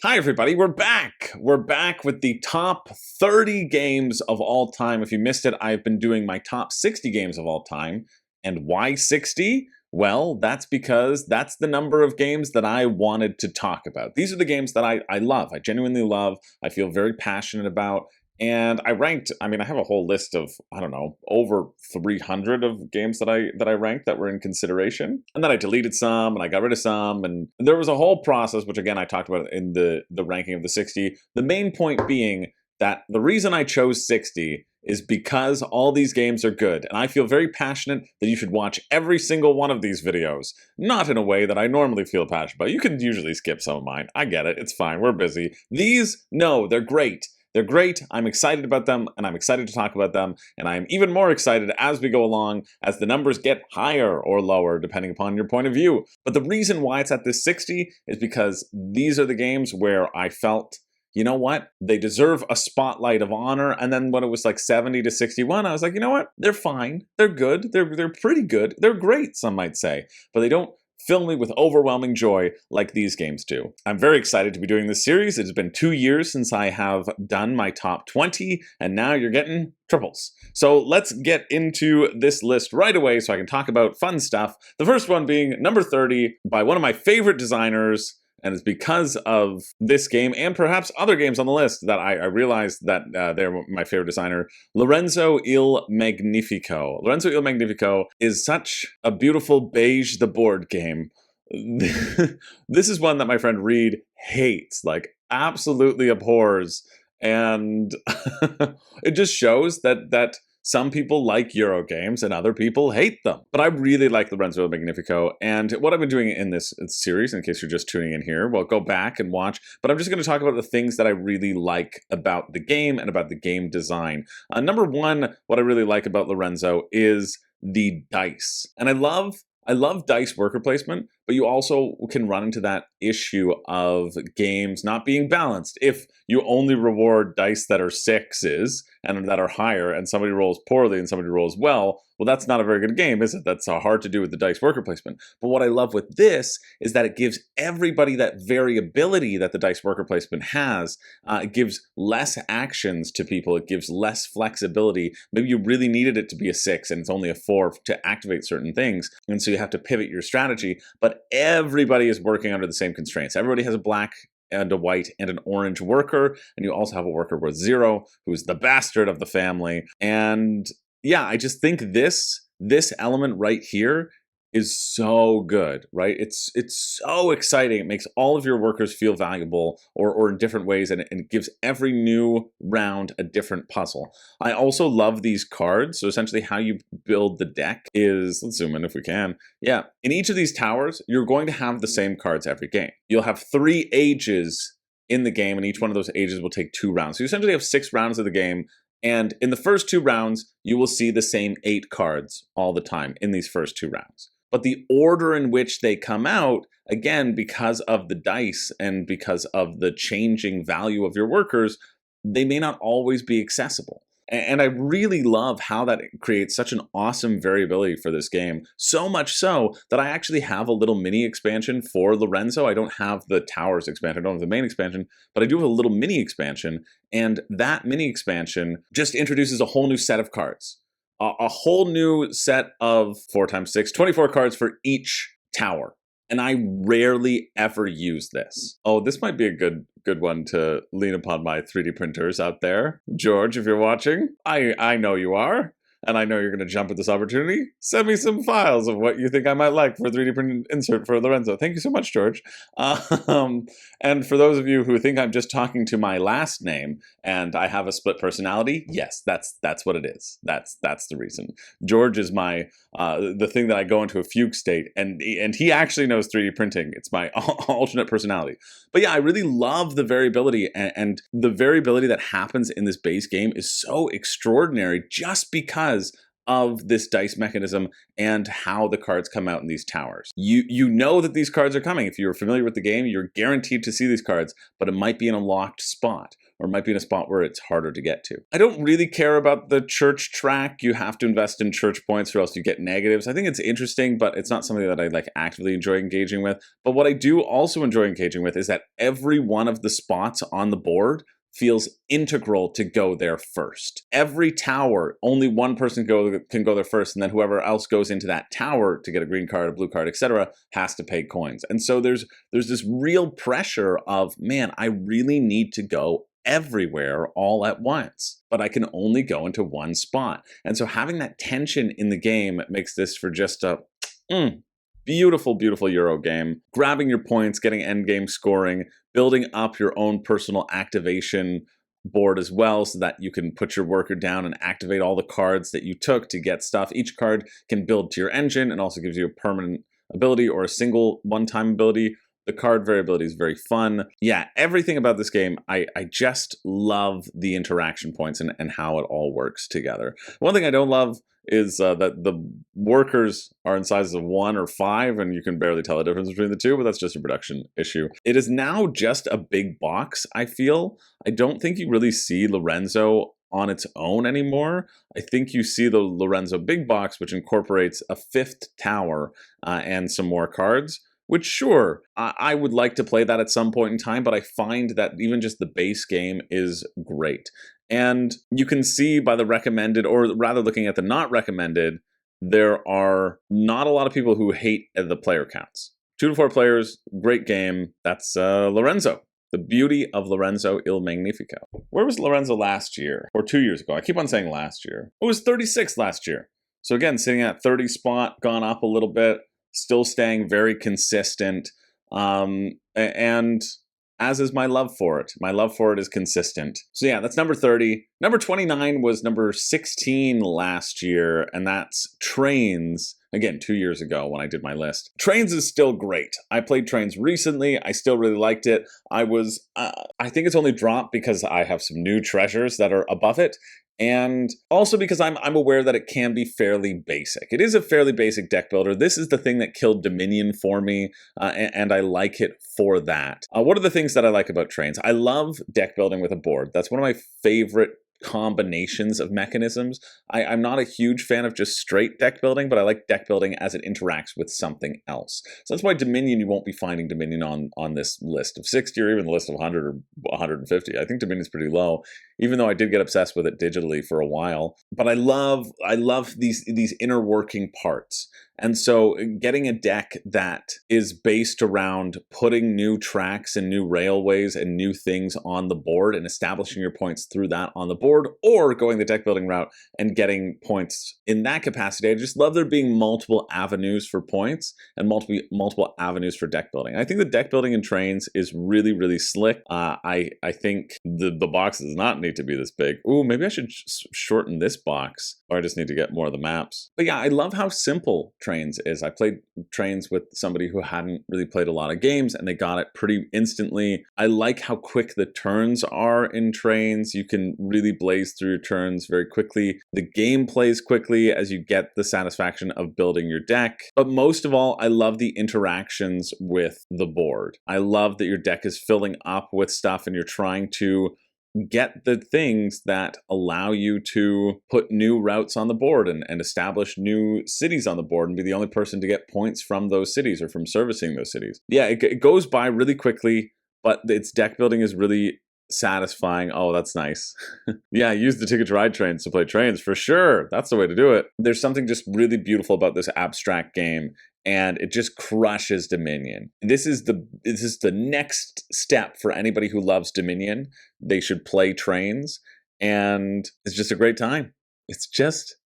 Hi, everybody. We're back. We're back with the top 30 games of all time. If you missed it, I've been doing my top 60 games of all time. And why 60? Well, that's because that's the number of games that I wanted to talk about. These are the games that I love. I genuinely love. I feel very passionate about. And I ranked, I mean, I have a whole list of, I don't know, over 300 of games that I ranked that were in consideration. And then I deleted some and I got rid of some. And there was a whole process, which again, I talked about in the ranking of the 60. The main point being that the reason I chose 60 is because all these games are good. And I feel very passionate that you should watch every single one of these videos. Not in a way that I normally feel passionate about. You can usually skip some of mine. I get it. It's fine. We're busy. These, no, they're great. They're great, I'm excited about them, and I'm excited to talk about them, and I'm even more excited as we go along, as the numbers get higher or lower, depending upon your point of view. But the reason why it's at this 60 is because these are the games where I felt, you know what, they deserve a spotlight of honor, and then when it was like 70 to 61, I was like, you know what, they're fine, they're good, they're pretty good, they're great, some might say, but they don't fill me with overwhelming joy like these games do. I'm very excited to be doing this series. It's been 2 years since I have done my top 20, and now you're getting triples. So let's get into this list right away so I can talk about fun stuff. The first one being number 30 by one of my favorite designers, and it's because of this game and perhaps other games on the list that I realized that they're my favorite designer, Lorenzo Il Magnifico. Lorenzo Il Magnifico is such a beautiful beige the board game. This is one that my friend Reed hates, like absolutely abhors. And it just shows that some people like Euro games and other people hate them. But I really like Lorenzo Magnifico. And what I've been doing in this series, in case you're just tuning in here, well, go back and watch. But I'm just going to talk about the things that I really like about the game and about the game design. Number one, what I really like about Lorenzo is the dice. And I love dice worker placement, but you also can run into that issue of games not being balanced. If you only reward dice that are sixes and that are higher, and somebody rolls poorly and somebody rolls well that's not a very good game, is it? That's hard to do with the dice worker placement. But what I love with this is that it gives everybody that variability that the dice worker placement has. It gives less actions to people. It gives less flexibility. Maybe you really needed it to be a 6 and it's only a 4 to activate certain things. And so you have to pivot your strategy. But everybody is working under the same constraints. Everybody has a black and a white and an orange worker, and you also have a worker with 0, who's the bastard of the family. And yeah, I just think this element right here is so good, right? It's so exciting. It makes all of your workers feel valuable or in different ways, and it gives every new round a different puzzle. I also love these cards. So essentially how you build the deck is, let's zoom in if we can. Yeah, in each of these towers, you're going to have the same cards every game. You'll have 3 ages in the game, and each one of those ages will take 2 rounds. So you essentially have 6 rounds of the game. And in the first 2 rounds, you will see the same 8 cards all the time in these first 2 rounds. But the order in which they come out, again, because of the dice and because of the changing value of your workers, they may not always be accessible. And I really love how that creates such an awesome variability for this game. So much so that I actually have a little mini expansion for Lorenzo. I don't have the Towers expansion, I don't have the main expansion, but I do have a little mini expansion. And that mini expansion just introduces a whole new set of cards. A whole new set of 4 times 6, 24 cards for each tower. And I rarely ever use this. Oh, this might be a good one to lean upon my 3D printers out there. George, if you're watching, I know you are. And I know you're going to jump at this opportunity. Send me some files of what you think I might like for a 3D print insert for Lorenzo. Thank you so much, George. And for those of you who think I'm just talking to my last name and I have a split personality, yes, that's what it is. That's the reason. George is my the thing that I go into a fugue state, and he actually knows 3D printing. It's my alternate personality. But yeah, I really love the variability, and the variability that happens in this base game is so extraordinary just because of this dice mechanism and how the cards come out in these towers. You know that these cards are coming. If you're familiar with the game, you're guaranteed to see these cards, but it might be in a locked spot, or it might be in a spot where it's harder to get to. I don't really care about the church track. You have to invest in church points or else you get negatives. I think it's interesting, but it's not something that I like actively enjoy engaging with. But what I do also enjoy engaging with is that every one of the spots on the board feels integral to go there first. Every tower, only one person can go there first, and then whoever else goes into that tower to get a green card, a blue card, etc., has to pay coins. And so there's this real pressure of, man, I really need to go everywhere all at once, but I can only go into one spot. And so having that tension in the game makes this for just a beautiful, beautiful Euro game. Grabbing your points, getting endgame scoring, building up your own personal activation board as well so that you can put your worker down and activate all the cards that you took to get stuff. Each card can build to your engine and also gives you a permanent ability or a single one-time ability. The card variability is very fun. Yeah, everything about this game, I just love the interaction points and how it all works together. One thing I don't love is that the workers are in sizes of 1 or 5, and you can barely tell the difference between the two, but that's just a production issue. It is now just a big box, I feel. I don't think you really see Lorenzo on its own anymore. I think you see the Lorenzo big box, which incorporates a 5th tower and some more cards. Which, sure, I would like to play that at some point in time, but I find that even just the base game is great. And you can see by the recommended, or rather looking at the not recommended, there are not a lot of people who hate the player counts. 2 to 4 players, great game. That's Lorenzo. The beauty of Lorenzo Il Magnifico. Where was Lorenzo last year? Or 2 years ago? I keep on saying last year. It was 36 last year. So again, sitting at 30 spot, gone up a little bit. Still staying very consistent, and as is my love for it. My love for it is consistent. So yeah, that's number 30. Number 29 was number 16 last year, and that's Trains. Again, 2 years ago when I did my list. Trains is still great. I played Trains recently. I still really liked it. I think it's only dropped because I have some new treasures that are above it. And also because I'm aware that it can be fairly basic. It is a fairly basic deck builder. This is the thing that killed Dominion for me, and I like it for that. What are the things that I like about Trains? I love deck building with a board. That's one of my favorite combinations of mechanisms. I'm not a huge fan of just straight deck building, but I like deck building as it interacts with something else. So that's why Dominion, you won't be finding Dominion on this list of 60 or even the list of 100 or 150. I think Dominion's pretty low, even though I did get obsessed with it digitally for a while. But I love these inner working parts. And so getting a deck that is based around putting new tracks and new railways and new things on the board and establishing your points through that on the board, or going the deck building route and getting points in that capacity. I just love there being multiple avenues for points and multiple avenues for deck building. I think the deck building in Trains is really, really slick. I think the box does not need to be this big. Ooh, maybe I should shorten this box, or I just need to get more of the maps. But yeah, I love how simple Trains is. I played Trains with somebody who hadn't really played a lot of games, and they got it pretty instantly. I like how quick the turns are in Trains. You can really blaze through your turns very quickly. The game plays quickly as you get the satisfaction of building your deck. But most of all, I love the interactions with the board. I love that your deck is filling up with stuff and you're trying to get the things that allow you to put new routes on the board and establish new cities on the board and be the only person to get points from those cities or from servicing those cities. Yeah, it goes by really quickly, but its deck building is really satisfying. Oh, that's nice. Yeah, use the Ticket to Ride Trains to play Trains for sure. That's the way to do it. There's something just really beautiful about this abstract game, and it just crushes Dominion. This is the next step for anybody who loves Dominion. They should play Trains, and it's just a great time. It's just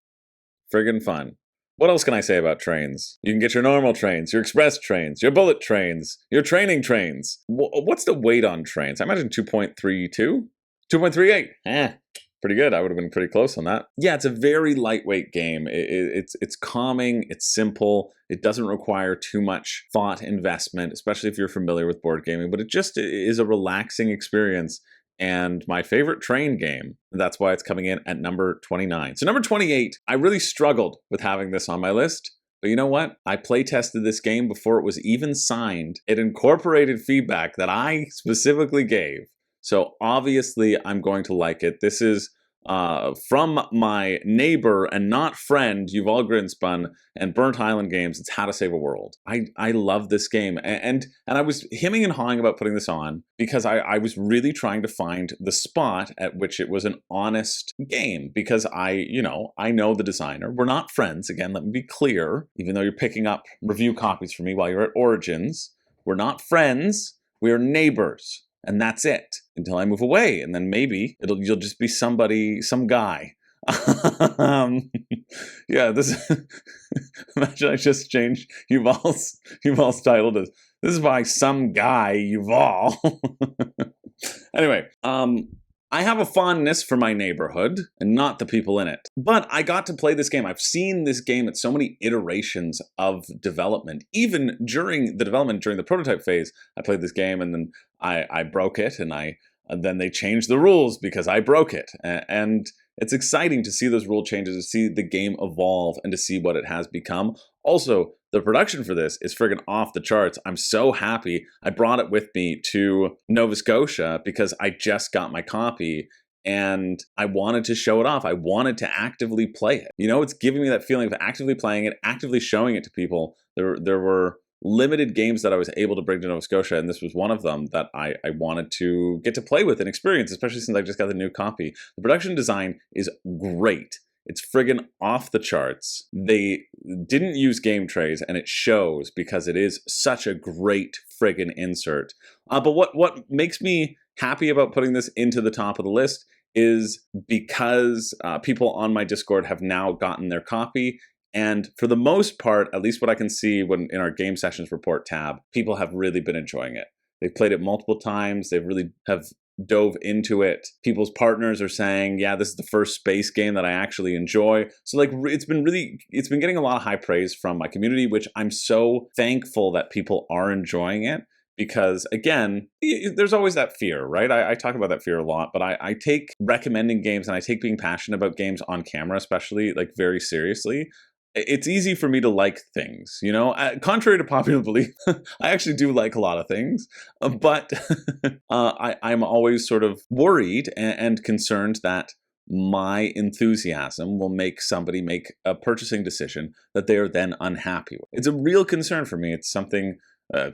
friggin' fun. What else can I say about Trains? You can get your normal trains, your express trains, your bullet trains, your training trains. What's the weight on Trains? I imagine 2.32? 2.38? Pretty good. I would have been pretty close on that. Yeah, it's a very lightweight game. It's calming, it's simple, it doesn't require too much thought investment, especially if you're familiar with board gaming, but it just is a relaxing experience. and my favorite train game. That's why it's coming in at number 29. So number 28, I really struggled with having this on my list. But you know what? I play tested this game before it was even signed. It incorporated feedback that I specifically gave. So obviously I'm going to like it. This is from my neighbor and not friend, Yuval Grinspun and Burnt Island Games. It's How to Save a World. I love this game. And I was hemming and hawing about putting this on because I was really trying to find the spot at which it was an honest game, because I know the designer. We're not friends. Again, let me be clear, even though you're picking up review copies for me while you're at Origins. We're not friends. We are neighbors. And that's it until I move away, and then maybe you'll just be some guy. Yeah, this. Imagine I just changed Yuval's title to "This is by some guy Yuval." Anyway, I have a fondness for my neighborhood and not the people in it. But I got to play this game. I've seen this game at so many iterations of development. Even during the development, during the prototype phase, I played this game and then I broke it, and then they changed the rules because I broke it. And it's exciting to see those rule changes, to see the game evolve, and to see what it has become. Also, the production for this is friggin' off the charts. I'm so happy I brought it with me to Nova Scotia because I just got my copy and I wanted to show it off. I wanted to actively play it. You know, it's giving me that feeling of actively playing it, actively showing it to people. There were limited games that I was able to bring to Nova Scotia, and this was one of them that I wanted to get to play with and experience, especially since I just got the new copy. The production design is great. It's friggin' off the charts. They didn't use game trays, and it shows because it is such a great friggin' insert. But what makes me happy about putting this into the top of the list is because people on my Discord have now gotten their copy. And for the most part, at least what I can see when in our game sessions report tab, people have really been enjoying it. They've played it multiple times. They really have dove into it. People's partners are saying, yeah, this is the first space game that I actually enjoy. So like it's been getting a lot of high praise from my community, which I'm so thankful that people are enjoying it. Because again, there's always that fear, right? I talk about that fear a lot, but I take recommending games and I take being passionate about games on camera, especially, like, very seriously. It's easy for me to like things, you know, contrary to popular belief. I actually do like a lot of things, but I'm always sort of worried and concerned that my enthusiasm will make somebody make a purchasing decision that they are then unhappy with. It's a real concern for me. It's something,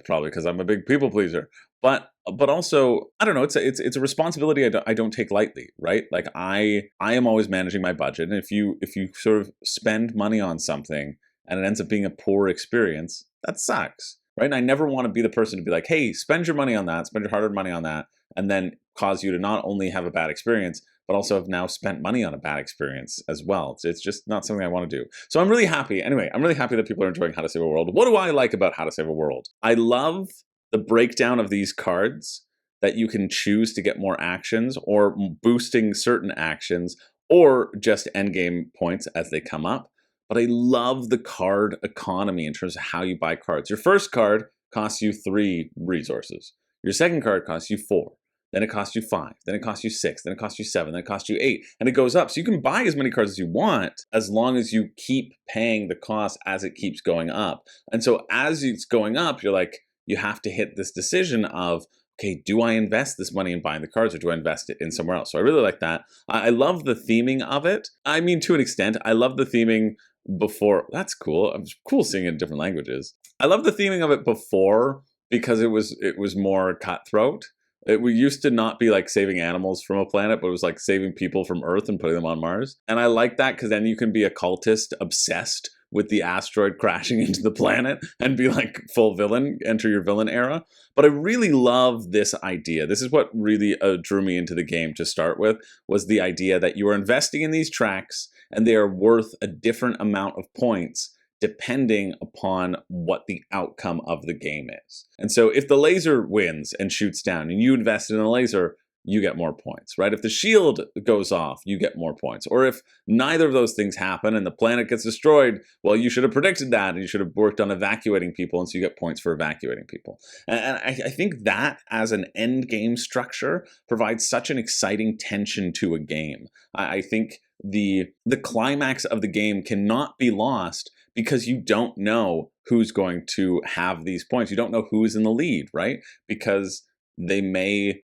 probably because I'm a big people pleaser, but also, I don't know, it's a responsibility I don't take lightly, right? Like I am always managing my budget, and if you sort of spend money on something and it ends up being a poor experience, that sucks, right? And I never want to be the person to be like, hey, spend your money on that, spend your hard-earned money on that, and then cause you to not only have a bad experience, but also have now spent money on a bad experience as well. It's just not something I want to do. So I'm really happy. Anyway, I'm really happy that people are enjoying How to Save a World. What do I like about How to Save a World? I love the breakdown of these cards, that you can choose to get more actions or boosting certain actions or just endgame points as they come up. But I love the card economy in terms of how you buy cards. Your first card costs you 3 resources. Your second card costs you 4. Then it costs you 5. Then it costs you 6. Then it costs you 7. Then it costs you 8. And it goes up. So you can buy as many cards as you want as long as you keep paying the cost as it keeps going up. And so as it's going up, you're like, you have to hit this decision of, okay, do I invest this money in buying the cards or do I invest it in somewhere else? So I really like that. I love the theming of it. I mean, to an extent, I love the theming before. That's cool. It's cool seeing it in different languages. I love the theming of it before because it was more cutthroat. We used to not be like saving animals from a planet, but it was like saving people from Earth and putting them on Mars. And I like that because then you can be a cultist obsessed with the asteroid crashing into the planet and be like full villain, enter your villain era. But I really love this idea. This is what really drew me into the game to start with, was the idea that you are investing in these tracks and they are worth a different amount of points depending upon what the outcome of the game is. And so if the laser wins and shoots down and you invested in a laser, you get more points, right? If the shield goes off, you get more points. Or if neither of those things happen and the planet gets destroyed, well, you should have predicted that and you should have worked on evacuating people, and so you get points for evacuating people. And I think that as an end game structure provides such an exciting tension to a game. I think the climax of the game cannot be lost because you don't know who's going to have these points. You don't know who's in the lead, right? Because they may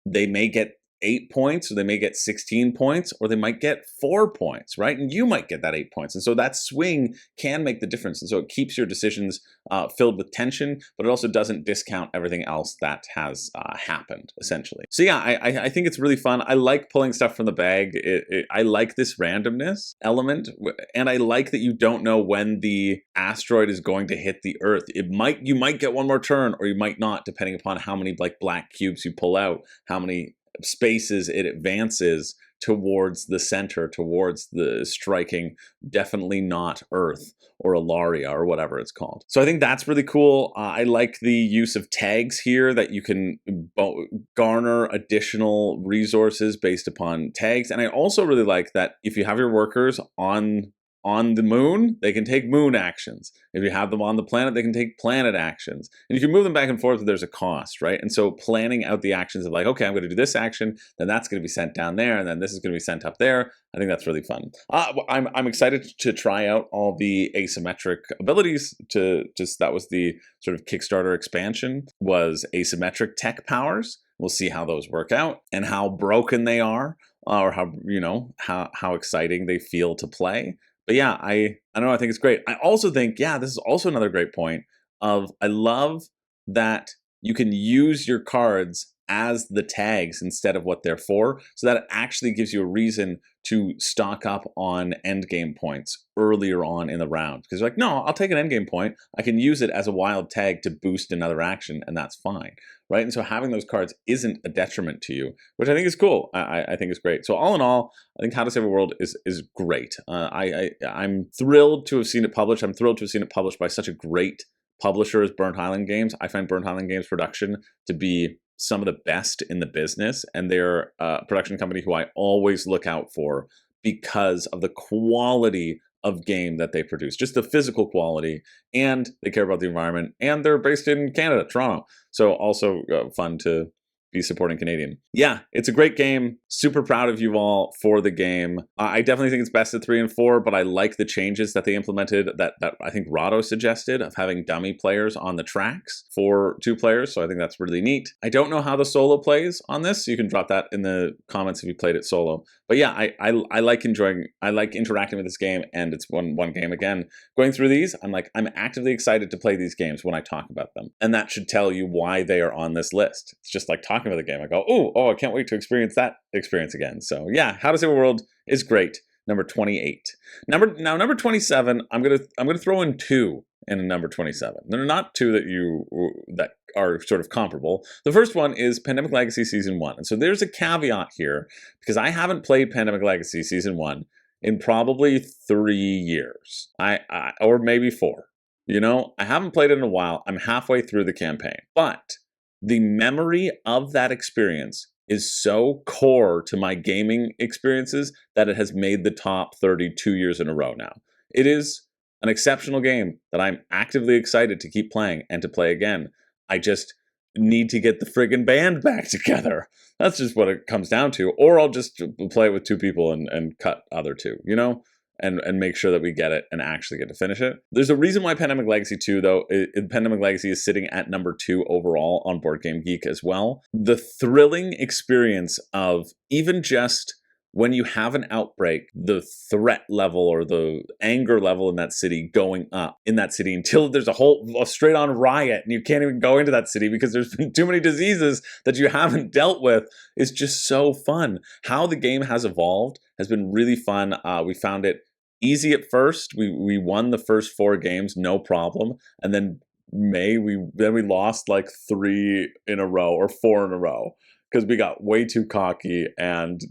get 8 points, or they may get 16 points, or they might get 4 points, right? And you might get that 8 points. And so that swing can make the difference. And so it keeps your decisions filled with tension, but it also doesn't discount everything else that has happened, essentially. So yeah, I think it's really fun. I like pulling stuff from the bag. I like this randomness element, and I like that you don't know when the asteroid is going to hit the Earth. You might get one more turn, or you might not, depending upon how many like black cubes you pull out, how many spaces it advances towards the center, towards the striking definitely not Earth or Ilaria or whatever it's called. So I think that's really cool. I like the use of tags here, that you can garner additional resources based upon tags. And I also really like that if you have your workers on the moon, they can take moon actions. If you have them on the planet, they can take planet actions. And you can move them back and forth, but there's a cost, right? And so planning out the actions of like, okay, I'm going to do this action, then that's going to be sent down there, and then this is going to be sent up there. I think that's really fun. I'm excited to try out all the asymmetric abilities. That was the sort of Kickstarter expansion, was asymmetric tech powers. We'll see how those work out and how broken they are, or how exciting they feel to play. But yeah, I don't know, I think it's great. I also think, yeah, this is also another great point of, I love that you can use your cards as the tags instead of what they're for, so that it actually gives you a reason to stock up on endgame points earlier on in the round. Because you're like, no, I'll take an endgame point. I can use it as a wild tag to boost another action, and that's fine, right? And so having those cards isn't a detriment to you, which I think is cool. I think is great. So all in all, I think How to Save a World is great. I'm thrilled to have seen it published. I'm thrilled to have seen it published by such a great publisher as Burnt Island Games. I find Burnt Island Games production to be some of the best in the business, and they're a production company who I always look out for because of the quality of game that they produce, just the physical quality, and they care about the environment, and they're based in Canada, Toronto. So also fun to be supporting Canadian. Yeah, it's a great game. Super proud of you all for the game. I definitely think it's best at 3 and 4, but I like the changes that they implemented that I think Rado suggested, of having dummy players on the tracks for 2 players. So I think that's really neat. I don't know how the solo plays on this. You can drop that in the comments if you played it solo. But yeah, I like interacting with this game, and it's one game again. Going through these, I'm actively excited to play these games when I talk about them. And that should tell you why they are on this list. It's just like talking about the game. I go, oh, I can't wait to experience that experience again. So yeah, How to Save a World is great. Number 28. Number 27, I'm gonna throw in 2 in number 27. There are not 2 that are sort of comparable. The first one is Pandemic Legacy Season 1. And so there's a caveat here, because I haven't played Pandemic Legacy Season 1 in probably 3 years. Or maybe 4. I haven't played it in a while. I'm halfway through the campaign. But the memory of that experience is so core to my gaming experiences that it has made the top 30 2 years in a row now. It is an exceptional game that I'm actively excited to keep playing and to play again. I just need to get the friggin' band back together. That's just what it comes down to. Or I'll just play it with 2 people and cut other 2, and make sure that we get it and actually get to finish it. There's a reason why Pandemic Legacy 2, though, Pandemic Legacy is sitting at number 2 overall on Board Game Geek as well. The thrilling experience of even just when you have an outbreak, the threat level or the anger level in that city going up in that city until there's a straight-on riot and you can't even go into that city because there's been too many diseases that you haven't dealt with, is just so fun. How the game has evolved has been really fun. We found it easy at first. We won the first 4 games, no problem. And then we lost like 3 in a row or 4 in a row because we got way too cocky and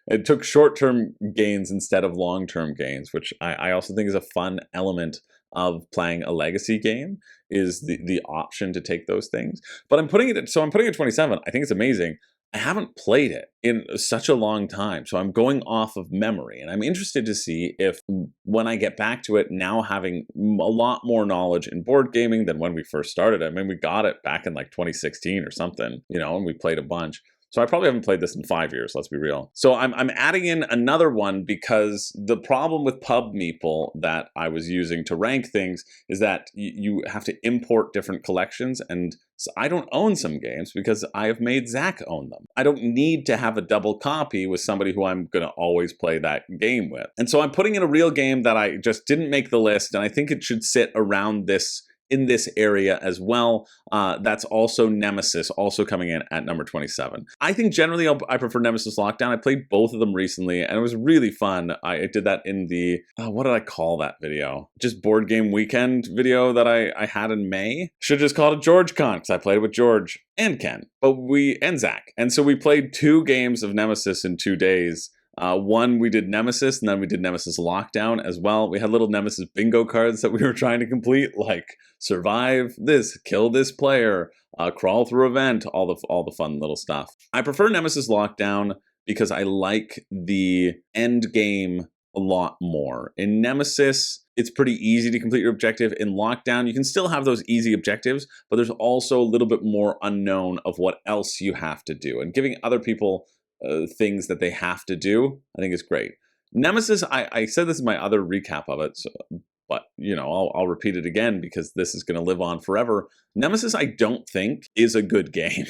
it took short-term gains instead of long-term gains, which I also think is a fun element of playing a legacy game, is the option to take those things. But I'm putting it 27. I think it's amazing. I haven't played it in such a long time, so I'm going off of memory, and I'm interested to see if when I get back to it, now having a lot more knowledge in board gaming than when we first started. I mean, we got it back in like 2016 or something, and we played a bunch. So I probably haven't played this in 5 years, let's be real. So I'm adding in another one because the problem with Pub Meeple that I was using to rank things is that you have to import different collections, and so I don't own some games because I have made Zach own them. I don't need to have a double copy with somebody who I'm going to always play that game with. And so I'm putting in a real game that I just didn't make the list, and I think it should sit around this in this area as well. That's also Nemesis, also coming in at number 27. I think generally I prefer Nemesis Lockdown. I played both of them recently, and it was really fun. I did that in the, what did I call that video? Just Board Game Weekend video that I had in May. Should have just called it GeorgeCon, because I played it with George and Ken, and Zach. And so we played 2 games of Nemesis in 2 days. One, we did Nemesis, and then we did Nemesis Lockdown as well. We had little Nemesis bingo cards that we were trying to complete, like survive this, kill this player, crawl through a vent, all the fun little stuff. I prefer Nemesis Lockdown because I like the end game a lot more. In Nemesis, it's pretty easy to complete your objective. In Lockdown, you can still have those easy objectives, but there's also a little bit more unknown of what else you have to do. And giving other people things that they have to do, I think is great. Nemesis, I said this in my other recap of it, but I'll repeat it again because this is going to live on forever. Nemesis, I don't think is a good game.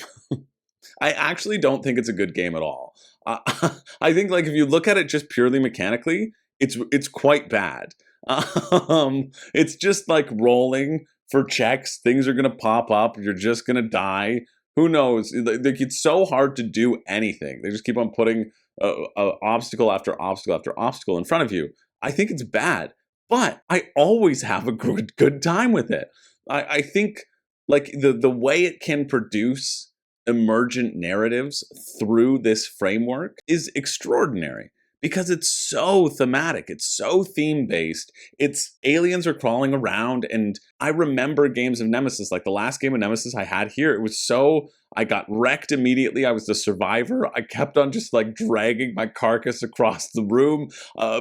I actually don't think it's a good game at all. I think like if you look at it just purely mechanically, it's quite bad. It's just like rolling for checks. Things are going to pop up. You're just going to die. Who knows? Like, it's so hard to do anything. They just keep on putting obstacle after obstacle after obstacle in front of you. I think it's bad, but I always have a good time with it. I think like the way it can produce emergent narratives through this framework is extraordinary. Because it's so thematic, it's so theme-based, it's aliens are crawling around, and I remember games of Nemesis, like the last game of Nemesis I had here, it was so, I got wrecked immediately, I was the survivor, I kept on just like dragging my carcass across the room,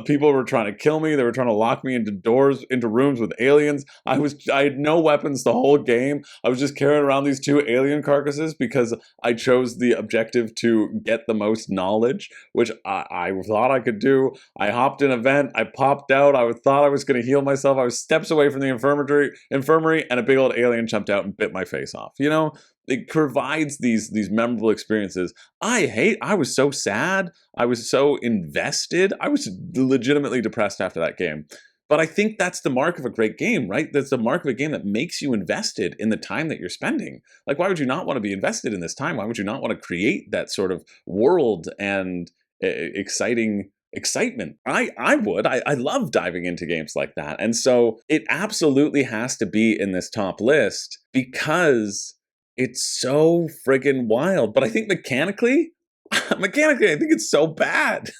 people were trying to kill me, they were trying to lock me into rooms with aliens, I had no weapons the whole game, I was just carrying around these 2 alien carcasses because I chose the objective to get the most knowledge, which I thought I could do. I hopped in a vent, I popped out, I thought I was going to heal myself, I was steps away from the infirmary, and a big old alien jumped out and bit my face off. It provides these memorable experiences. I was so sad, I was so invested, I was legitimately depressed after that game. But I think that's the mark of a great game, right? That's the mark of a game that makes you invested in the time that you're spending. Like, why would you not want to be invested in this time? Why would you not want to create that sort of world and excitement? I would. I love diving into games like that. And so it absolutely has to be in this top list because it's so friggin' wild. But I think mechanically, I think it's so bad.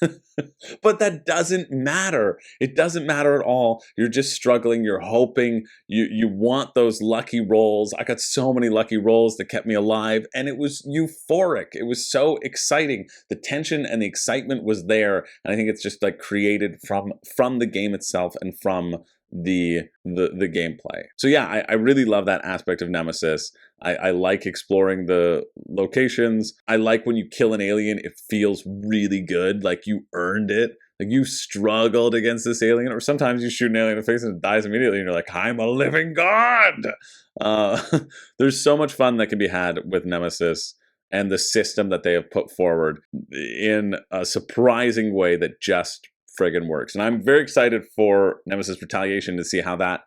But that doesn't matter. It doesn't matter at all. You're just struggling. You're hoping. You want those lucky rolls. I got so many lucky rolls that kept me alive, and it was euphoric. It was so exciting. The tension and the excitement was there, and I think it's just like created from the game itself and from the gameplay. So yeah, I really love that aspect of Nemesis. I like exploring the locations. I like when you kill an alien, it feels really good, like you earned it. Like you struggled against this alien, or sometimes you shoot an alien in the face and it dies immediately and you're like, I'm a living god! There's so much fun that can be had with Nemesis and the system that they have put forward in a surprising way that just friggin' works. And I'm very excited for Nemesis Retaliation to see how that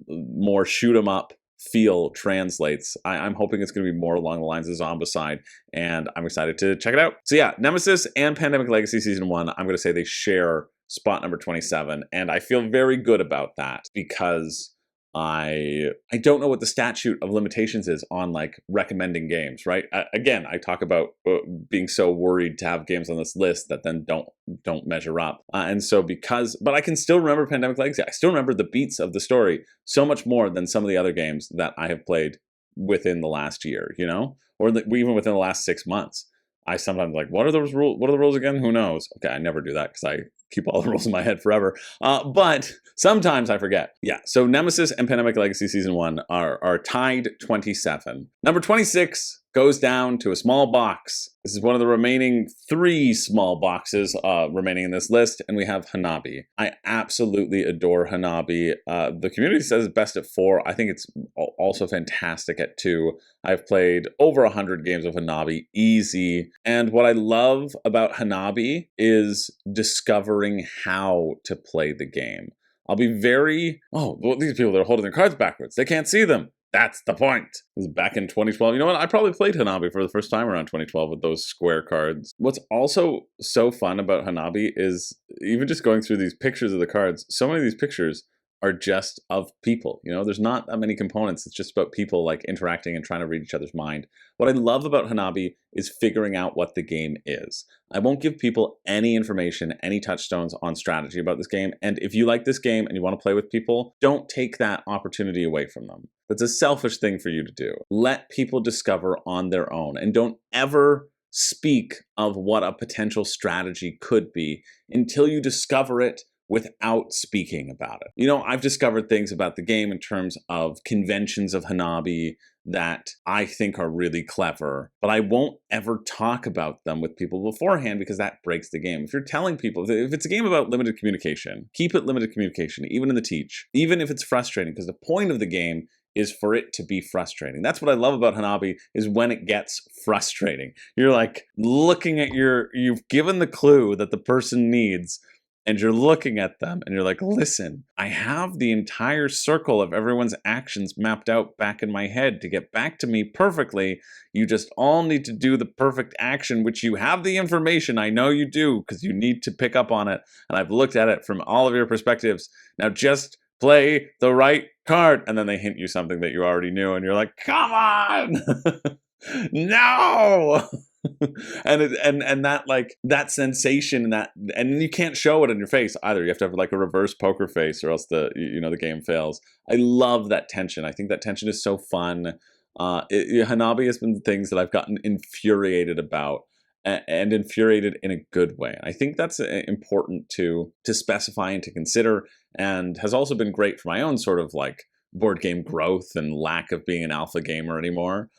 more shoot 'em up feel translates. I'm hoping it's going to be more along the lines of Zombicide, and I'm excited to check it out. So yeah, Nemesis and Pandemic Legacy Season 1, I'm going to say they share spot number 27, and I feel very good about that because I don't know what the statute of limitations is on like recommending games, right? Again, I talk about being so worried to have games on this list that then don't measure up. And so but I can still remember Pandemic Legacy. I still remember the beats of the story so much more than some of the other games that I have played within the last year, or even within the last 6 months. I sometimes like, what are those rules? What are the rules again? Who knows? Okay, I never do that because I keep all the rules in my head forever. But sometimes I forget. Yeah, so Nemesis and Pandemic Legacy Season 1 are tied 27. Number 26 goes down to a small box. This is one of the remaining 3 small boxes remaining in this list, and we have Hanabi. I absolutely adore Hanabi. The community says it's best at 4. I think it's also fantastic at 2. I've played over 100 games of Hanabi, easy. And what I love about Hanabi is discovering how to play the game. I'll be very, oh, well, these people that are holding their cards backwards, they can't see them. That's the point. This is back in 2012. You know what? I probably played Hanabi for the first time around 2012 with those square cards. What's also so fun about Hanabi is even just going through these pictures of the cards, so many of these pictures are just of people. You know, there's not that many components. It's just about people like interacting and trying to read each other's mind. What I love about Hanabi is figuring out what the game is. I won't give people any information, any touchstones on strategy about this game. And if you like this game and you want to play with people, don't take that opportunity away from them. That's a selfish thing for you to do. Let people discover on their own, and don't ever speak of what a potential strategy could be until you discover it without speaking about it. You know, I've discovered things about the game in terms of conventions of Hanabi that I think are really clever, but I won't ever talk about them with people beforehand because that breaks the game. If you're telling people, if it's a game about limited communication, keep it limited communication, even in the teach, even if it's frustrating, because the point of the game is for it to be frustrating. That's what I love about Hanabi, is when it gets frustrating. You're like looking at you've given the clue that the person needs, and you're looking at them and you're like, listen, I have the entire circle of everyone's actions mapped out back in my head to get back to me perfectly. You just all need to do the perfect action, which you have the information. I know you do, because you need to pick up on it. And I've looked at it from all of your perspectives. Now just play the right card. And then they hint you something that you already knew. And you're like, come on. No. and that, like, that sensation, and that, and you can't show it on your face either. You have to have like a reverse poker face, or else the game fails. I love that tension. I think that tension is so fun. Hanabi has been things that I've gotten infuriated about, and infuriated in a good way. I think that's important to specify and to consider, and has also been great for my own sort of like board game growth and lack of being an alpha gamer anymore.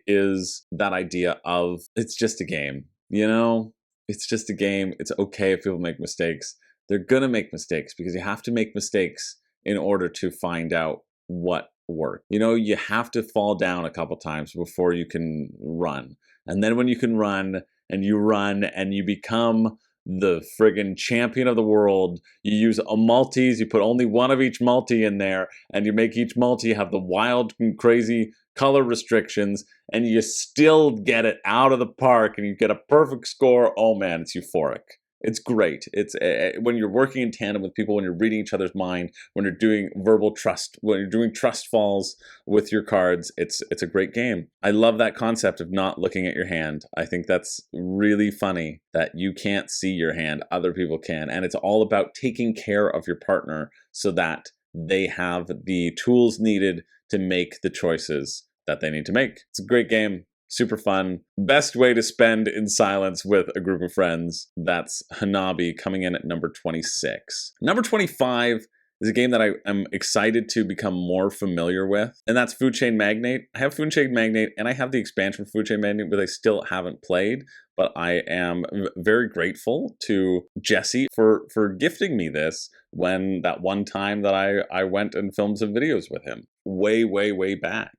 Is that idea of, it's just a game, you know? It's just a game. It's okay if people make mistakes. They're gonna make mistakes because you have to make mistakes in order to find out what worked. You know, you have to fall down a couple times before you can run. And then when you can run and you become the friggin' champion of the world, you use a multis, you put only one of each multi in there, and you make each multi have the wild and crazy color restrictions, and you still get it out of the park and you get a perfect score. Oh man, it's euphoric. It's great. It's when you're working in tandem with people, when you're reading each other's mind, when you're doing verbal trust, when you're doing trust falls with your cards, it's a great game. I love that concept of not looking at your hand. I think that's really funny that you can't see your hand, other people can, and it's all about taking care of your partner so that they have the tools needed to make the choices that they need to make. It's a great game. Super fun. Best way to spend in silence with a group of friends. That's Hanabi, coming in at number 26. Number 25 is a game that I am excited to become more familiar with, and that's Food Chain Magnate. I have Food Chain Magnate, and I have the expansion for Food Chain Magnate, but I still haven't played. But I am very grateful to Jesse for gifting me this when that one time that I went and filmed some videos with him way back.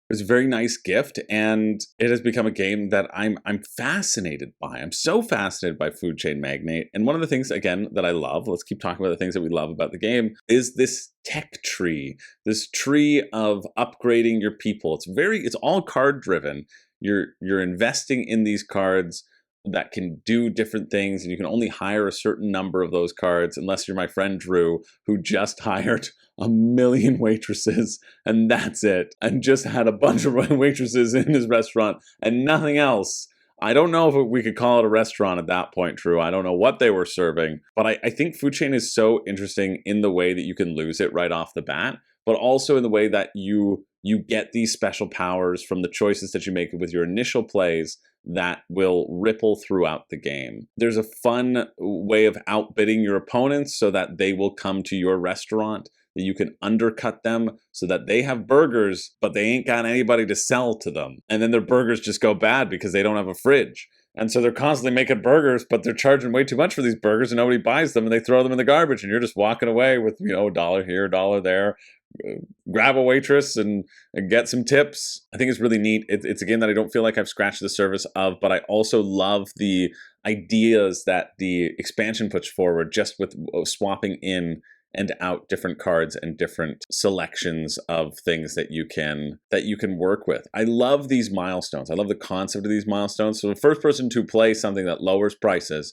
It was a very nice gift, and it has become a game that I'm fascinated by. I'm so fascinated by Food Chain Magnate. And one of the things, again, that I love, let's keep talking about the things that we love about the game, is this tech tree, this tree of upgrading your people. It's all card driven. You're investing in these cards that can do different things, and you can only hire a certain number of those cards, unless you're my friend Drew, who just hired 1 million waitresses, and that's it, and just had a bunch of waitresses in his restaurant and nothing else. I don't know if we could call it a restaurant at that point, Drew. I don't know what they were serving, but I think Food Chain is so interesting in the way that you can lose it right off the bat. but also in the way that you get these special powers from the choices that you make with your initial plays that will ripple throughout the game. There's a fun way of outbidding your opponents so that they will come to your restaurant, that you can undercut them so that they have burgers, but they ain't got anybody to sell to them. And then their burgers just go bad because they don't have a fridge. And so they're constantly making burgers, but they're charging way too much for these burgers and nobody buys them and they throw them in the garbage and you're just walking away with, a dollar here, a dollar there. Grab a waitress and get some tips. I think it's really neat. It's a game that I don't feel like I've scratched the surface of, but I also love the ideas that the expansion puts forward just with swapping in and out different cards and different selections of things that you can work with. I love these milestones. I love the concept of these milestones. So the first person to play something that lowers prices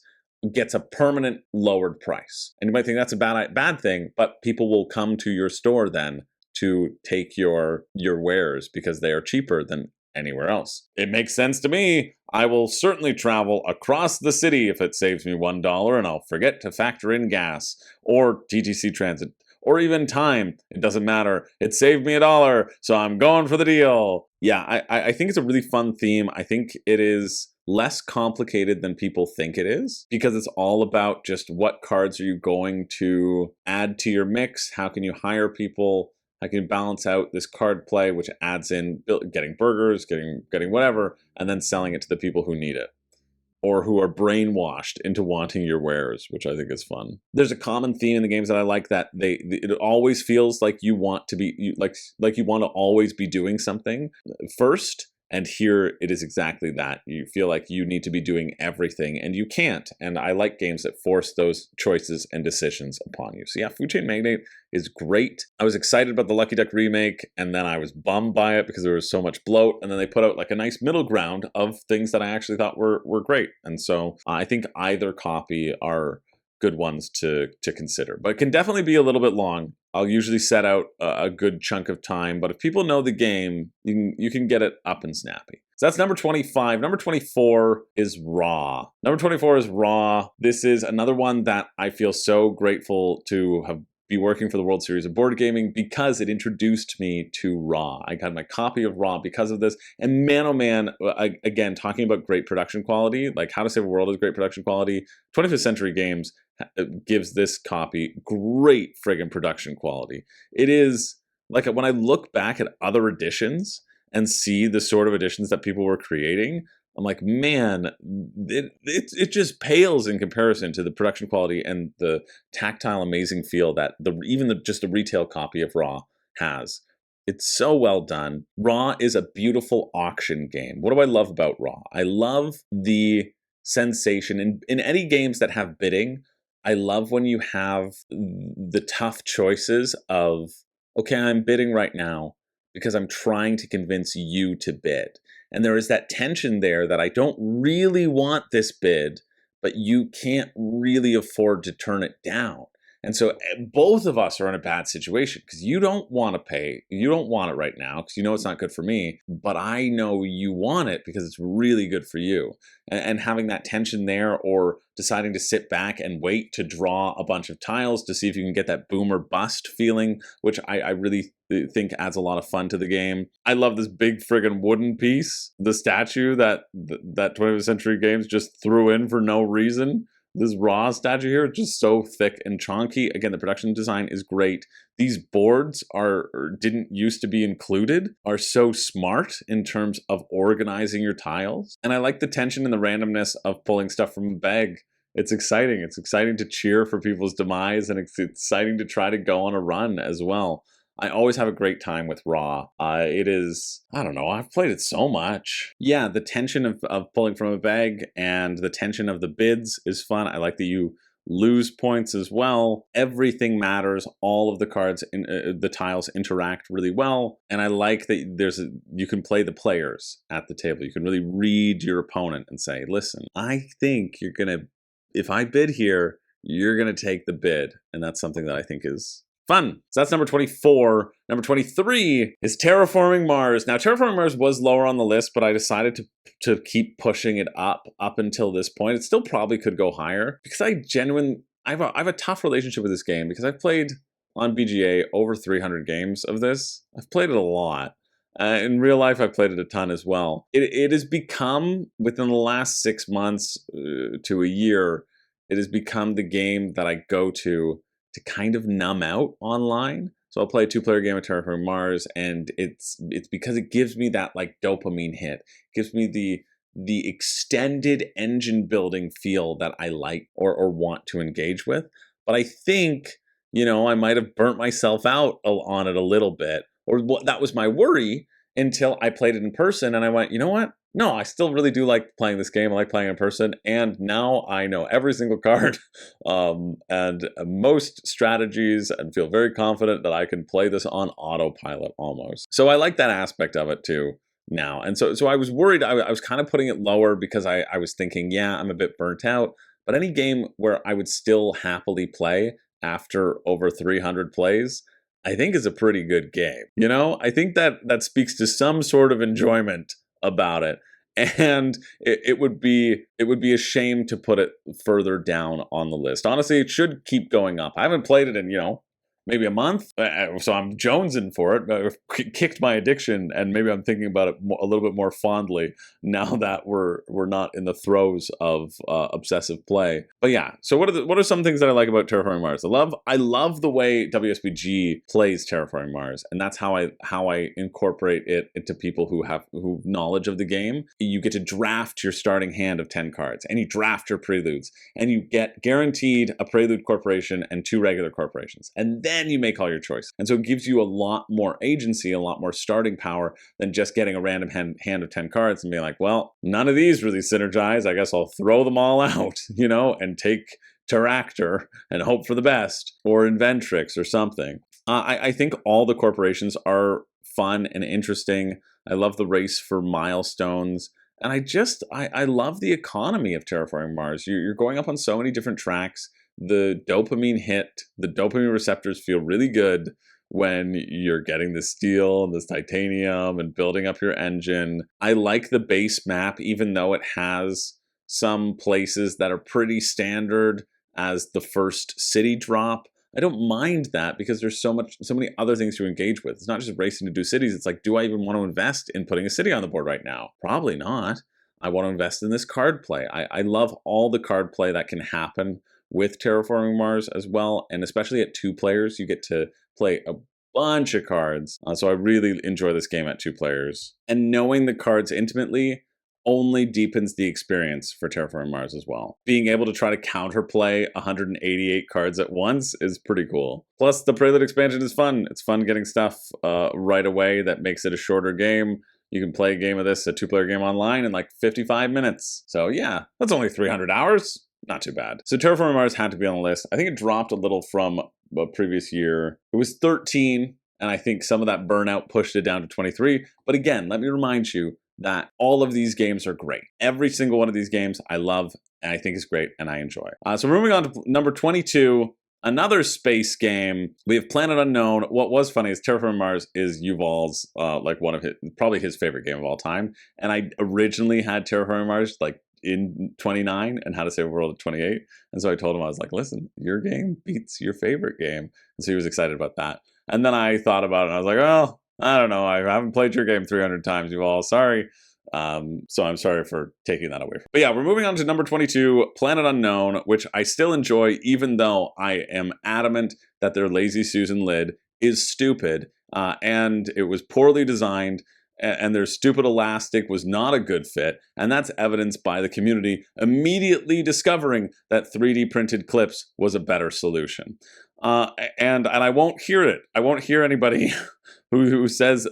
gets a permanent lowered price. And you might think that's a bad thing, but people will come to your store then to take your wares because they are cheaper than anywhere else. It makes sense to me. I will certainly travel across the city if it saves me $1 and I'll forget to factor in gas or TTC transit or even time. It doesn't matter. It saved me $1, so I'm going for the deal. Yeah, I think it's a really fun theme. I think it is less complicated than people think it is because it's all about just what cards are you going to add to your mix? How can you hire people? How can you balance out this card play, which adds in getting burgers, getting whatever, and then selling it to the people who need it or who are brainwashed into wanting your wares, which I think is fun. There's a common theme in the games that I like that it always feels like you want to be like you want to always be doing something first. And here it is exactly that. You feel like you need to be doing everything and you can't. And I like games that force those choices and decisions upon you. So yeah, Food Chain Magnate is great. I was excited about the Lucky Duck remake and then I was bummed by it because there was so much bloat. And then they put out like a nice middle ground of things that I actually thought were great. And so I think either copy are good ones to consider, but it can definitely be a little bit long. I'll usually set out a good chunk of time, but if people know the game, you can get it up and snappy. So that's number 25. Number 24 is Raw. Number 24 is Raw. This is another one that I feel so grateful to be working for the World Series of Board Gaming because it introduced me to Raw. I got my copy of Raw because of this. And man, oh man, again, talking about great production quality, like How to Save a World is great production quality. 25th Century Games gives this copy great friggin' production quality. It is like when I look back at other editions and see the sort of editions that people were creating, I'm like, man, it just pales in comparison to the production quality and the tactile, amazing feel that just the retail copy of Raw has. It's so well done. Raw is a beautiful auction game. What do I love about Raw? I love the sensation in any games that have bidding. I love when you have the tough choices of, okay, I'm bidding right now because I'm trying to convince you to bid. And there is that tension there that I don't really want this bid, but you can't really afford to turn it down. And so both of us are in a bad situation because you don't want to pay. You don't want it right now because you know it's not good for me, but I know you want it because it's really good for you. And having that tension there or deciding to sit back and wait to draw a bunch of tiles to see if you can get that boom or bust feeling, which I really think adds a lot of fun to the game. I love this big friggin' wooden piece, the statue that 20th Century Games just threw in for no reason. This Raw statue here is just so thick and chonky. Again, the production design is great. These boards didn't used to be included, are so smart in terms of organizing your tiles. And I like the tension and the randomness of pulling stuff from a bag. It's exciting. It's exciting to cheer for people's demise, and it's exciting to try to go on a run as well. I always have a great time with Raw. It is, I don't know, I've played it so much. Yeah, the tension of pulling from a bag and the tension of the bids is fun. I like that you lose points as well. Everything matters. All of the cards, the tiles interact really well. And I like that you can play the players at the table. You can really read your opponent and say, listen, I think if I bid here, you're going to take the bid. And that's something that I think is fun. So that's number 24. Number 23 is Terraforming Mars. Now, Terraforming Mars was lower on the list, but I decided to keep pushing it up until this point. It still probably could go higher because I have a tough relationship with this game because I've played on BGA over 300 games of this. I've played it a lot. In real life, I've played it a ton as well. It has become, within the last 6 months to a year, it has become the game that I go to kind of numb out online. So I'll play a 2-player game of Terraforming Mars, and it's because it gives me that like dopamine hit. It gives me the extended engine building feel that I like or want to engage with. But I think, I might have burnt myself out on it a little bit, or that was my worry until I played it in person and I went, you know what? No, I still really do like playing this game. I like playing in person, and now I know every single card and most strategies, and feel very confident that I can play this on autopilot almost. So I like that aspect of it too now. And so I was worried. I was kind of putting it lower because I was thinking, yeah, I'm a bit burnt out. But any game where I would still happily play after over 300 plays, I think is a pretty good game. I think that speaks to some sort of enjoyment about it. And it would be a shame to put it further down on the list. Honestly, it should keep going up. I haven't played it in, maybe a month, so I'm jonesing for it. I've kicked my addiction, and maybe I'm thinking about it a little bit more fondly now that we're not in the throes of obsessive play. But yeah, so what are some things that I like about Terraforming Mars? I love the way WSBG plays Terraforming Mars, and that's how I incorporate it into people who have knowledge of the game. You get to draft your starting hand of 10 cards, and you draft your preludes, and you get guaranteed a prelude corporation and 2 regular corporations, and then you make all your choice. And so it gives you a lot more agency, a lot more starting power than just getting a random hand of 10 cards and being like, well, none of these really synergize. I guess I'll throw them all out, and take Terractor and hope for the best, or Inventrix or something. I think all the corporations are fun and interesting. I love the race for milestones. And I love the economy of Terraforming Mars. You're going up on so many different tracks. The dopamine receptors feel really good when you're getting the steel and this titanium and building up your engine. I like the base map, even though it has some places that are pretty standard as the first city drop. I don't mind that because there's so many other things to engage with. It's not just racing to do cities. It's like, do I even want to invest in putting a city on the board right now? Probably not. I want to invest in this card play. I love all the card play that can happen with Terraforming Mars as well. And especially at 2 players, you get to play a bunch of cards. So I really enjoy this game at 2 players. And knowing the cards intimately only deepens the experience for Terraforming Mars as well. Being able to try to counterplay 188 cards at once is pretty cool. Plus, the Prelude expansion is fun. It's fun getting stuff right away that makes it a shorter game. You can play a game of this, a 2-player game online, in like 55 minutes. So yeah, that's only 300 hours. Not too bad. So Terraforming Mars had to be on the list. I think it dropped a little from a previous year. It was 13, and I think some of that burnout pushed it down to 23. But again, let me remind you that all of these games are great. Every single one of these games I love, and I think is great, and I enjoy. So we're moving on to number 22, another space game. We have Planet Unknown. What was funny is Terraforming Mars is Yuval's, like one of probably his favorite game of all time. And I originally had Terraforming Mars like in 29 and How to Save a World at 28. And so I told him, I was like, listen, your game beats your favorite game. And so he was excited about that. And then I thought about it and I was like, oh, I don't know. I haven't played your game 300 times, you all. Sorry. So I'm sorry for taking that away. But yeah, we're moving on to number 22, Planet Unknown, which I still enjoy, even though I am adamant that their Lazy Susan lid is stupid. And it was poorly designed. And their stupid elastic was not a good fit. And that's evidenced by the community immediately discovering that 3D printed clips was a better solution. And I won't hear it. I won't hear anybody who says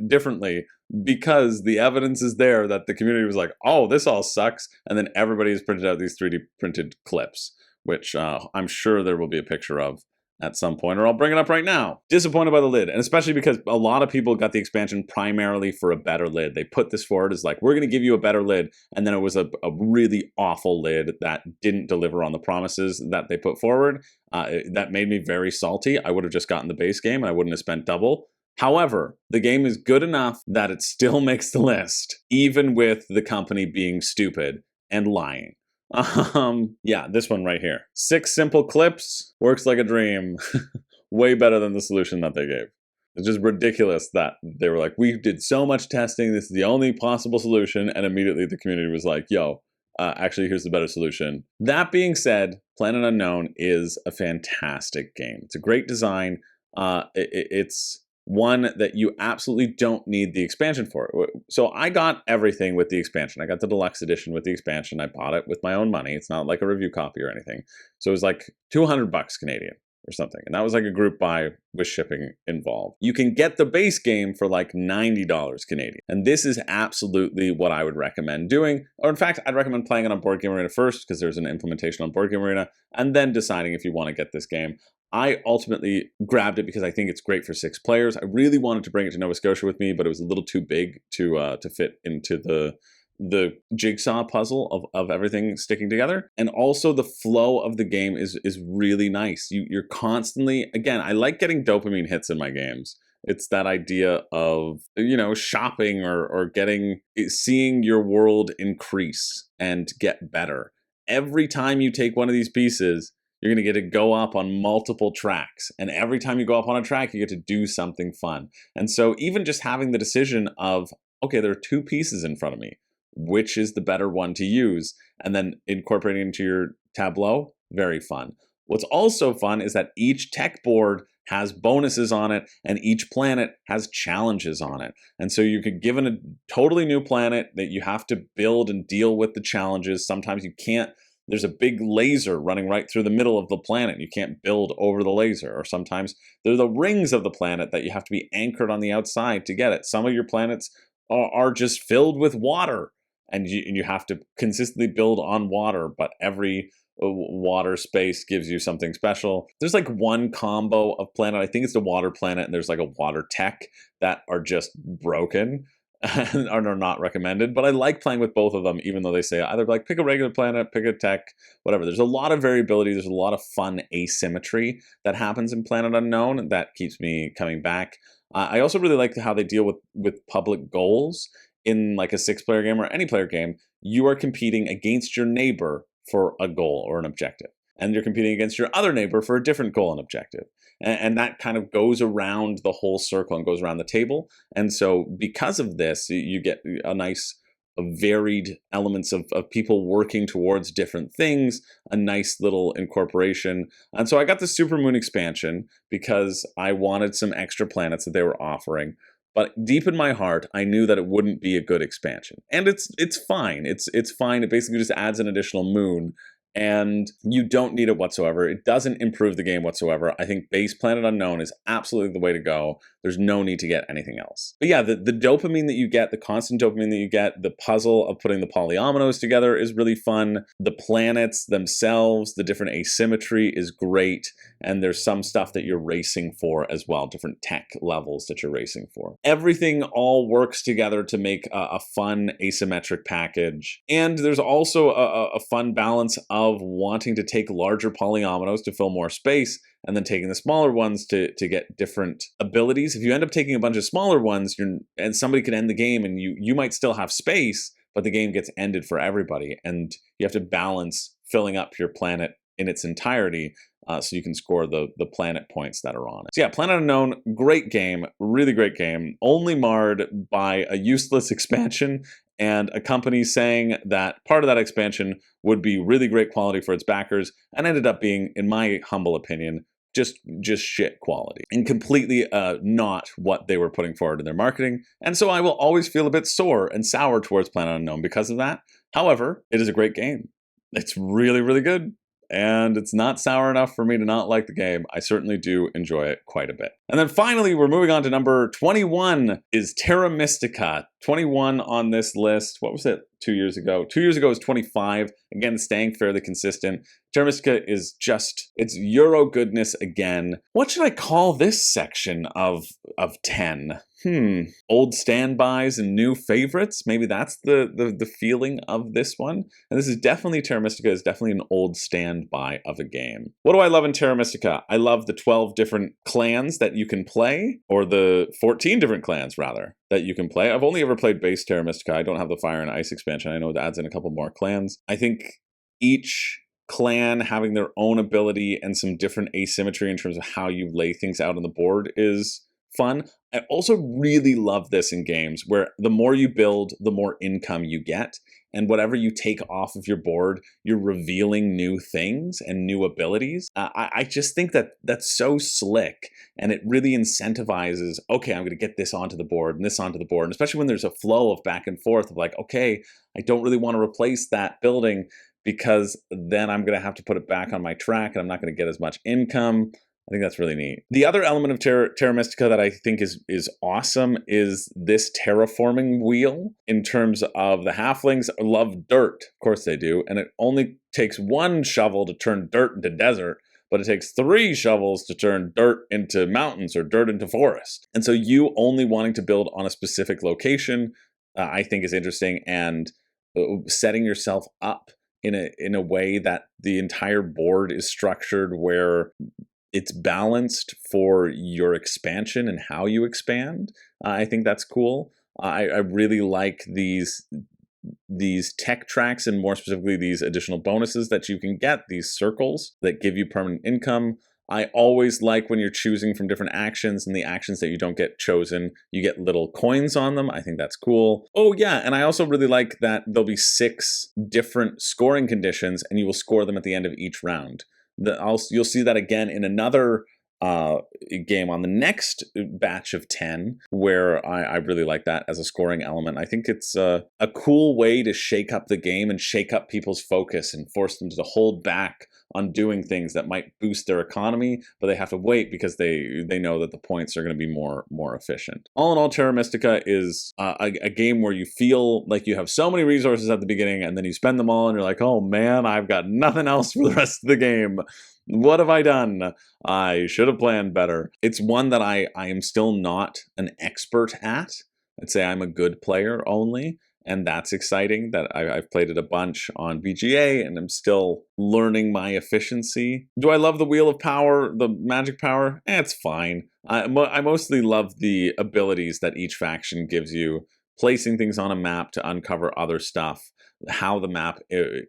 differently, because the evidence is there that the community was like, oh, this all sucks. And then everybody has printed out these 3D printed clips, which I'm sure there will be a picture of at some point, or I'll bring it up right now. Disappointed by the lid, and especially because a lot of people got the expansion primarily for a better lid. They put this forward as like, we're going to give you a better lid, and then it was a really awful lid that didn't deliver on the promises that they put forward. That made me very salty. I would have just gotten the base game, and I wouldn't have spent double. However, the game is good enough that it still makes the list, even with the company being stupid and lying. Yeah, this one right here. 6 simple clips, works like a dream. way better than the solution that they gave. It's just ridiculous that they were like, we did so much testing, this is the only possible solution, and immediately the community was like, yo, actually, here's the better solution. That being said, Planet Unknown is a fantastic game. It's a great design. It's one that you absolutely don't need the expansion for. So I got everything with the expansion. I got the deluxe edition with the expansion. I bought it with my own money. It's not like a review copy or anything. So it was like 200 bucks Canadian or something. And that was like a group buy with shipping involved. You can get the base game for like $90 Canadian. And this is absolutely what I would recommend doing. Or in fact, I'd recommend playing it on Board Game Arena first because there's an implementation on Board Game Arena, and then deciding if you want to get this game. I ultimately grabbed it because I think it's great for 6 players. I really wanted to bring it to Nova Scotia with me, but it was a little too big to fit into the jigsaw puzzle of everything sticking together. And also the flow of the game is really nice. You're constantly, again, I like getting dopamine hits in my games. It's that idea of, you know, shopping or seeing your world increase and get better. Every time you take one of these pieces, you're going to get to go up on multiple tracks. And every time you go up on a track, you get to do something fun. And so even just having the decision of, okay, there are 2 pieces in front of me, which is the better one to use, and then incorporating into your tableau, very fun. What's also fun is that each tech board has bonuses on it, and each planet has challenges on it. And so you could given a totally new planet that you have to build and deal with the challenges. Sometimes you can't. There's a big laser running right through the middle of the planet. You can't build over the laser. Or sometimes there are the rings of the planet that you have to be anchored on the outside to get it. Some of your planets are just filled with water, and you have to consistently build on water, but every water space gives you something special. There's like one combo of planet, I think it's the water planet, and there's like a water tech that are just broken and are not recommended. But I like playing with both of them, even though they say either like pick a regular planet, pick a tech, whatever. There's a lot of variability. There's a lot of fun asymmetry that happens in Planet Unknown that keeps me coming back. I also really like how they deal with public goals. In like a 6-player game or any player game, you are competing against your neighbor for a goal or an objective. And you're competing against your other neighbor for a different goal and objective. And that kind of goes around the whole circle and goes around the table. And so because of this, you get a nice varied elements of people working towards different things, a nice little incorporation. And so I got the Supermoon expansion because I wanted some extra planets that they were offering. But deep in my heart, I knew that it wouldn't be a good expansion. And it's fine. It's fine. It basically just adds an additional moon. And you don't need it whatsoever. It doesn't improve the game whatsoever. I think base Planet Unknown is absolutely the way to go. There's no need to get anything else. But yeah, the dopamine that you get, the constant dopamine that you get, the puzzle of putting the polyominoes together is really fun. The planets themselves, the different asymmetry is great. And there's some stuff that you're racing for as well, different tech levels that you're racing for. Everything all works together to make a fun asymmetric package. And there's also a fun balance of wanting to take larger polyominoes to fill more space, and then taking the smaller ones to get different abilities. If you end up taking a bunch of smaller ones, and somebody could end the game, and you might still have space, but the game gets ended for everybody, and you have to balance filling up your planet in its entirety so you can score the planet points that are on it. So yeah, Planet Unknown, great game, really great game, only marred by a useless expansion and a company saying that part of that expansion would be really great quality for its backers, and ended up being, in my humble opinion, just shit quality and completely not what they were putting forward in their marketing. And so I will always feel a bit sore and sour towards Planet Unknown because of that. However, it is a great game. It's really, really good. And it's not sour enough for me to not like the game. I certainly do enjoy it quite a bit. And then finally, we're moving on to number 21 is Terra Mystica. 21 on this list. What was it 2 years ago? 2 years ago was 25. Again, staying fairly consistent. Terra Mystica is just, it's Euro goodness again. What should I call this section of 10? Old standbys and new favorites? Maybe that's the feeling of this one. And this is definitely, Terra Mystica is definitely an old standby of a game. What do I love in Terra Mystica? I love the 12 different clans that you can play, or the 14 different clans, rather, that you can play. I've only ever played base Terra Mystica. I don't have the Fire and Ice expansion. I know it adds in a couple more clans. I think each clan having their own ability and some different asymmetry in terms of how you lay things out on the board is fun. I also really love this in games where the more you build, the more income you get. And whatever you take off of your board, you're revealing new things and new abilities. I just think that that's so slick, and it really incentivizes, okay, I'm going to get this onto the board and this onto the board. And especially when there's a flow of back and forth of like, okay, I don't really want to replace that building because then I'm going to have to put it back on my track and I'm not going to get as much income. I think that's really neat. The other element of Terra Mystica that I think is awesome is this terraforming wheel. In terms of the halflings love dirt, of course they do, and it only takes one shovel to turn dirt into desert, but it takes 3 shovels to turn dirt into mountains or dirt into forest. And so you only wanting to build on a specific location, I think is interesting, and setting yourself up in a way that the entire board is structured where it's balanced for your expansion and how you expand. I think that's cool. I really like these tech tracks, and more specifically these additional bonuses that you can get, these circles that give you permanent income. I always like when you're choosing from different actions, and the actions that you don't get chosen, you get little coins on them. I think that's cool. Oh yeah, and I also really like that there'll be 6 different scoring conditions, and you will score them at the end of each round. You'll see that again in another game on the next batch of 10, where I really like that as a scoring element. I think it's a cool way to shake up the game and shake up people's focus and force them to hold back on doing things that might boost their economy, but they have to wait because they know that the points are going to be more efficient. All in all, Terra Mystica is a game where you feel like you have so many resources at the beginning, and then you spend them all and you're like, oh man, I've got nothing else for the rest of the game. What have I done? I should have planned better. It's one that I am still not an expert at. I'd say I'm a good player only, and that's exciting that I've played it a bunch on BGA, and I'm still learning my efficiency. Do I love the Wheel of Power, the magic power? It's fine. I mostly love the abilities that each faction gives you, placing things on a map to uncover other stuff, how the map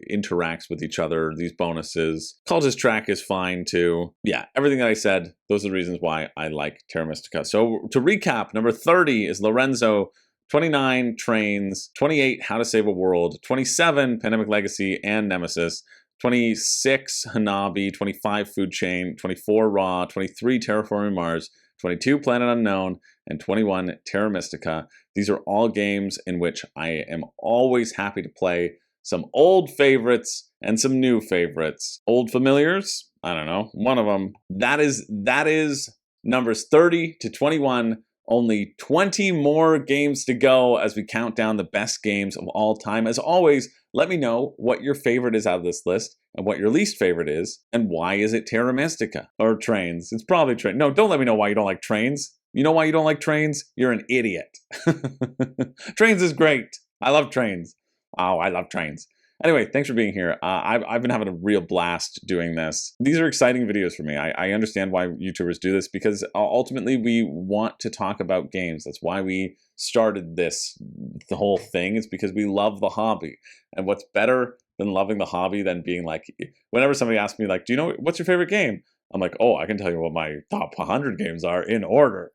interacts with each other, these bonuses. Cultist track is fine too. Yeah, everything that I said, those are the reasons why I like Terra Mystica. So to recap, number 30 is Lorenzo, 29 Trains, 28 How to Save a World, 27 Pandemic Legacy and Nemesis, 26 Hanabi, 25 Food Chain, 24 Raw, 23 Terraforming Mars, 22 Planet Unknown, and 21 Terra Mystica. These are all games in which I am always happy to play some old favorites and some new favorites. Old familiars? I don't know, one of them. That is numbers 30 to 21. Only 20 more games to go as we count down the best games of all time. As always, let me know what your favorite is out of this list and what your least favorite is, and why is it Terra Mystica or Trains? It's probably Trains. No, don't let me know why you don't like Trains. You know why you don't like Trains? You're an idiot. Trains is great. I love Trains. Oh, I love Trains. Anyway, thanks for being here. I've been having a real blast doing this. These are exciting videos for me. I understand why YouTubers do this, because ultimately we want to talk about games. That's why we started the whole thing. It's because we love the hobby. And what's better than loving the hobby than being like, whenever somebody asks me like, do you know, what's your favorite game? I'm like, oh, I can tell you what my top 100 games are in order.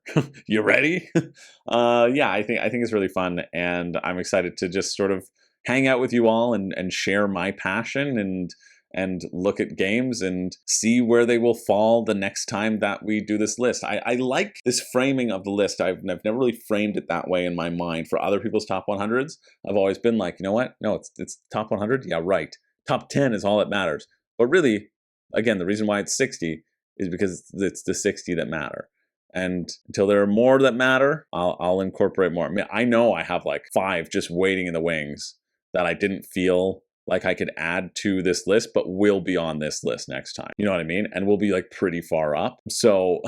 You ready? Yeah, I think it's really fun, and I'm excited to just sort of hang out with you all and share my passion and look at games and see where they will fall the next time that we do this list. I like this framing of the list. I've never really framed it that way in my mind. For other people's top 100s, I've always been like, you know what? No, it's top 100? Yeah, right. Top 10 is all that matters. But really, again, the reason why it's 60 is because it's the 60 that matter. And until there are more that matter, I'll incorporate more. I mean, I know I have like 5 just waiting in the wings that I didn't feel like I could add to this list, but will be on this list next time. You know what I mean? And we'll be like pretty far up. So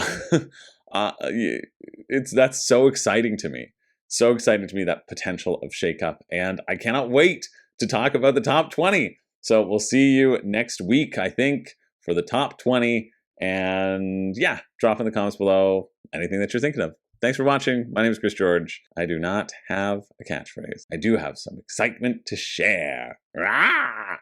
that's so exciting to me. So exciting to me, that potential of shakeup. And I cannot wait to talk about the top 20. So we'll see you next week, I think, for the top 20. And yeah, drop in the comments below anything that you're thinking of. Thanks for watching. My name is Chris George. I do not have a catchphrase. I do have some excitement to share. Rah!